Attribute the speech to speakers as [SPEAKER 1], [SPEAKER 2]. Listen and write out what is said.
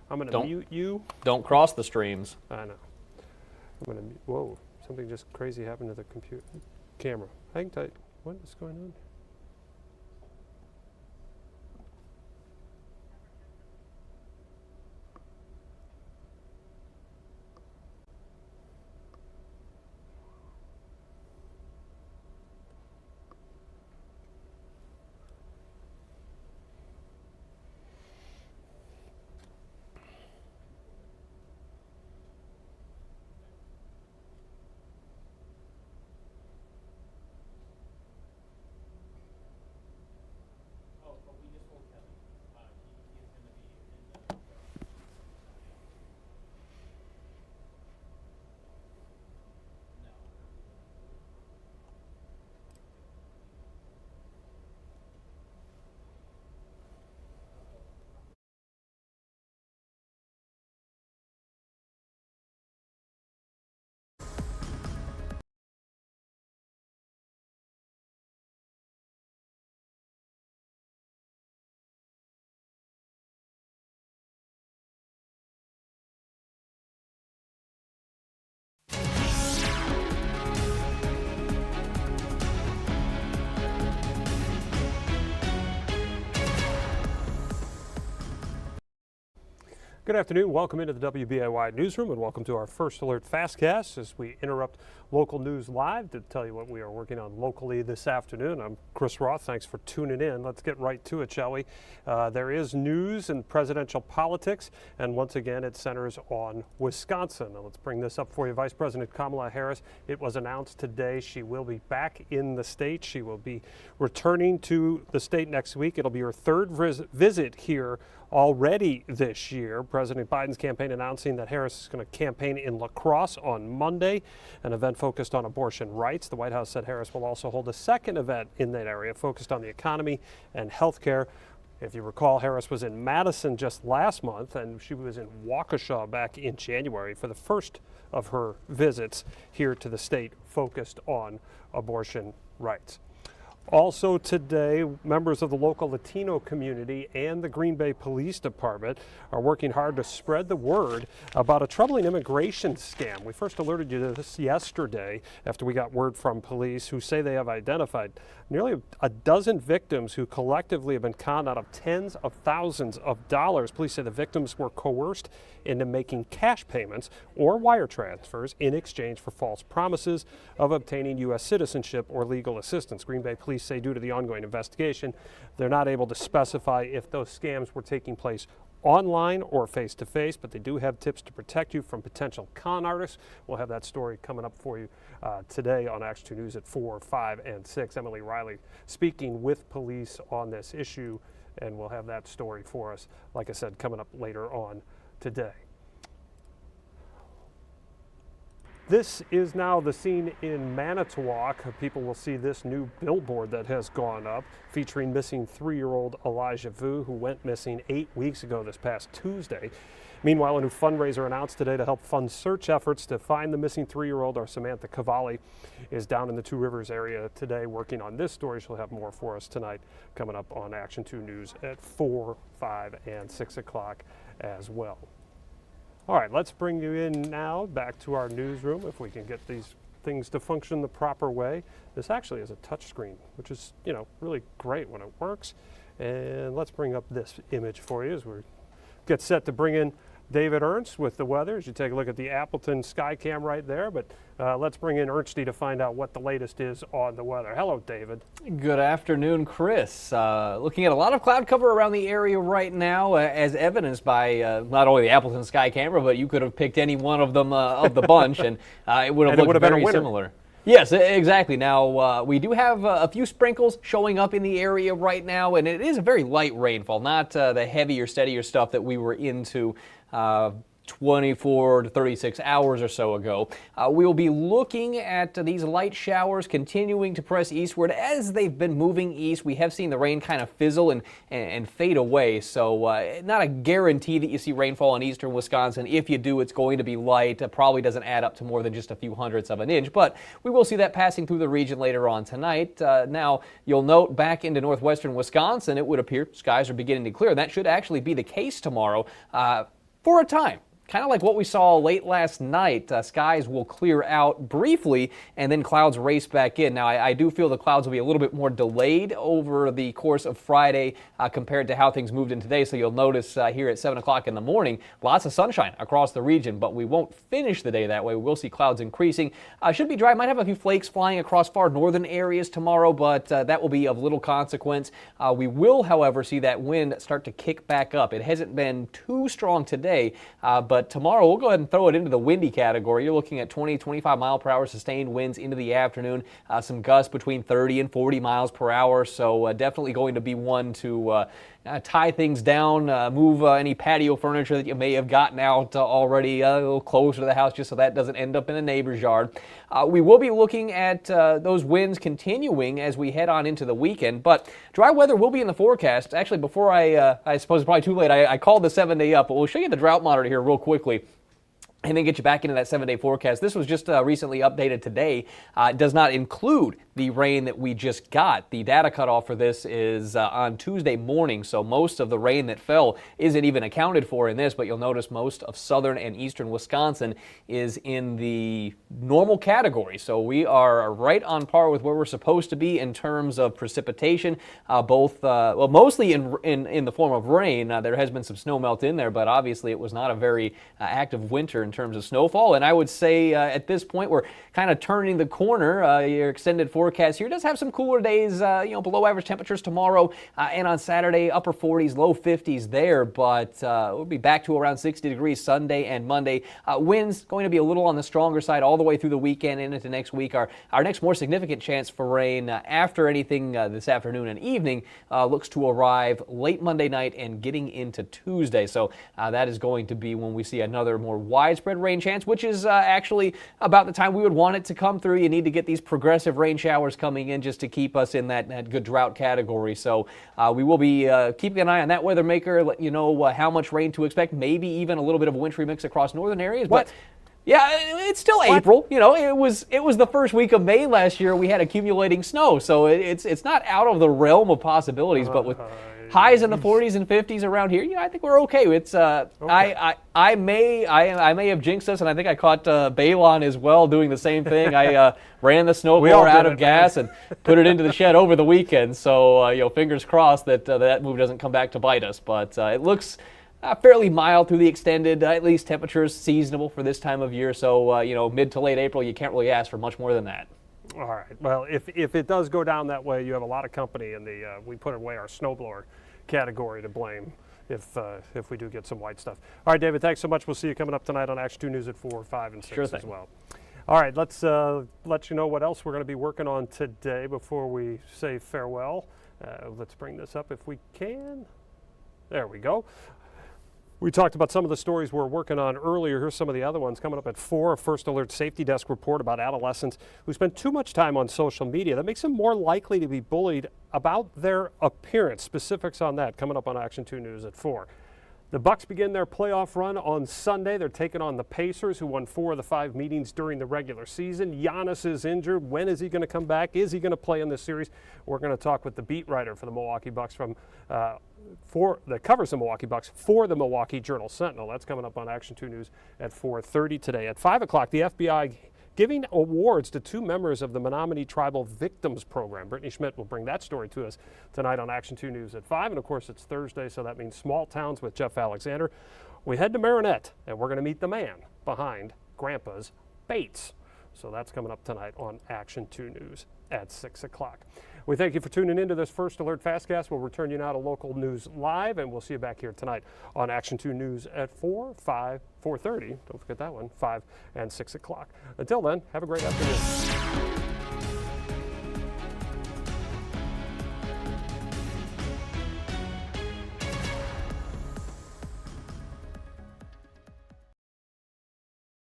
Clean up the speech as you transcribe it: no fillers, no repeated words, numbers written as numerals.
[SPEAKER 1] I'm going to mute you.
[SPEAKER 2] Don't cross the streams.
[SPEAKER 1] I know. I'm going to mute. Whoa, something just crazy happened to the camera. Hang tight. What is going on? Good afternoon. Welcome into the WBAY newsroom and welcome to our First Alert Fastcast as we interrupt local news live to tell you what we are working on locally this afternoon. I'm Chris Roth. Thanks for tuning in. Let's get right to it, shall we? There is news in presidential politics, and once again, it centers on Wisconsin. Now, let's bring this up for you. Vice President Kamala Harris, it was announced today she will be back in the state. She will be returning to the state next week. It'll be her third visit here already this year. President Biden's campaign announcing that Harris is going to campaign in La Crosse on Monday, an event focused on abortion rights. The White House said Harris will also hold a second event in that area focused on the economy and health care. If you recall, Harris was in Madison just last month, and she was in Waukesha back in January for the first of her visits here to the state focused on abortion rights. Also today, members of the local Latino community and the Green Bay Police Department are working hard to spread the word about a troubling immigration scam. We first alerted you to this yesterday after we got word from police who say they have identified nearly a dozen victims who collectively have been conned out of tens of thousands of dollars. Police say the victims were coerced into making cash payments or wire transfers in exchange for false promises of obtaining U.S. citizenship or legal assistance. Green Bay Police say due to the ongoing investigation, they're not able to specify if those scams were taking place online or face-to-face, but they do have tips to protect you from potential con artists. We'll have that story coming up for you today on Action 2 News at 4, 5, and 6. Emily Riley speaking with police on this issue, and we'll have that story for us, like I said, coming up later on today. This is now the scene in Manitowoc. People will see this new billboard that has gone up featuring missing 3-year-old Elijah Vu, who went missing 8 weeks ago this past Tuesday. Meanwhile, a new fundraiser announced today to help fund search efforts to find the missing 3-year-old. Our Samantha Cavalli is down in the Two Rivers area today working on this story. She'll have more for us tonight coming up on Action 2 News at 4, 5, and 6 o'clock as well. All right, let's bring you in now back to our newsroom if we can get these things to function the proper way. This actually is a touch screen, which is, really great when it works. And let's bring up this image for you as we get set to bring in David Ernst with the weather as you take a look at the Appleton Skycam right there. But let's bring in Ernsty to find out what the latest is on the weather. Hello, David.
[SPEAKER 2] Good afternoon, Chris. Looking at a lot of cloud cover around the area right now, as evidenced by not only the Appleton Sky Camera, but you could have picked any one of them of the bunch, and it would have looked very similar. Yes, exactly. Now, we do have a few sprinkles showing up in the area right now, and it is a very light rainfall, not the heavier, steadier stuff that we were into 24 to 36 hours or so ago. We will be looking at these light showers continuing to press eastward. As they've been moving east, we have seen the rain kind of fizzle and fade away. So not a guarantee that you see rainfall in eastern Wisconsin. If you do, it's going to be light. It probably doesn't add up to more than just a few hundredths of an inch, but we will see that passing through the region later on tonight. Now, you'll note back into northwestern Wisconsin, it would appear skies are beginning to clear. That should actually be the case tomorrow. for a time. Kind of like what we saw late last night, skies will clear out briefly and then clouds race back in. Now, I do feel the clouds will be a little bit more delayed over the course of Friday compared to how things moved in today. So you'll notice here at 7 o'clock in the morning, lots of sunshine across the region, but we won't finish the day that way. We will see clouds increasing. Should be dry. Might have a few flakes flying across far northern areas tomorrow, but that will be of little consequence. We will, however, see that wind start to kick back up. It hasn't been too strong today, but tomorrow we'll go ahead and throw it into the windy category. You're looking at 20, 25 mile per hour sustained winds into the afternoon, some gusts between 30 and 40 miles per hour. So definitely going to be one to tie things down, move any patio furniture that you may have gotten out already a little closer to the house just so that doesn't end up in a neighbor's yard. We will be looking at those winds continuing as we head on into the weekend, but dry weather will be in the forecast. Actually, before I suppose it's probably too late, I called the 7-day up, but we'll show you the drought monitor here real quickly and then get you back into that 7-day forecast. This was just recently updated today. It does not include the rain that we just got. The data cutoff for this is on Tuesday morning, so most of the rain that fell isn't even accounted for in this, but you'll notice most of southern and eastern Wisconsin is in the normal category. So we are right on par with where we're supposed to be in terms of precipitation, mostly in the form of rain. There has been some snow melt in there, but obviously it was not a very active winter in terms of snowfall. And I would say at this point we're kind of turning the corner. Your extended forecast here does have some cooler days, below average temperatures tomorrow and on Saturday, upper 40s, low 50s there, but we'll be back to around 60 degrees Sunday and Monday. Winds going to be a little on the stronger side all the way through the weekend and into next week. Our next more significant chance for rain after anything this afternoon and evening looks to arrive late Monday night and getting into Tuesday. So that is going to be when we see another more widespread rain chance, which is actually about the time we would want it to come through. You need to get these progressive rain showers coming in just to keep us in that good drought category. So we will be keeping an eye on that weather maker, let you know how much rain to expect, maybe even a little bit of a wintry mix across northern areas.
[SPEAKER 1] What?
[SPEAKER 2] But yeah, it's still April. It was the first week of May last year. We had accumulating snow, so it's not out of the realm of possibilities. But with highs in the 40s and 50s around here, I think we're okay. It's okay. I may have jinxed us, and I think I caught Balon as well doing the same thing. I ran the snowblower out of gas and put it into the shed over the weekend. So fingers crossed that that move doesn't come back to bite us. But it looks fairly mild through the extended, at least temperatures seasonable for this time of year. So mid to late April, you can't really ask for much more than that.
[SPEAKER 1] All right. Well, if it does go down that way, you have a lot of company in the we put away our snowblower category to blame if we do get some white stuff. All right, David, thanks so much. We'll see you coming up tonight on Action 2 News at 4, 5, and 6
[SPEAKER 2] Sure thing.
[SPEAKER 1] as well. All right, let's let you know what else we're going to be working on today before we say farewell. Let's bring this up if we can. There we go. We talked about some of the stories we're working on earlier. Here's some of the other ones coming up at 4. A First Alert Safety Desk report about adolescents who spend too much time on social media. That makes them more likely to be bullied about their appearance. Specifics on that coming up on Action 2 News at 4. The Bucks begin their playoff run on Sunday. They're taking on the Pacers, who won 4 of the 5 meetings during the regular season. Giannis is injured. When is he going to come back? Is he going to play in this series? We're going to talk with the beat writer for the Milwaukee Bucks that covers the Milwaukee Bucks for the Milwaukee Journal-Sentinel. That's coming up on Action 2 News at 4:30 today. At 5 o'clock, the FBI giving awards to 2 members of the Menominee Tribal Victims Program. Brittany Schmidt will bring that story to us tonight on Action 2 News at 5. And, of course, it's Thursday, so that means Small Towns with Jeff Alexander. We head to Marinette, and we're going to meet the man behind Grandpa's Baits. So that's coming up tonight on Action 2 News at 6 o'clock. We thank you for tuning into this First Alert Fastcast. We'll return you now to local news live, and we'll see you back here tonight on Action 2 News at 4, 5, 4:30. Don't forget that one, 5 and 6 o'clock. Until then, have a great afternoon.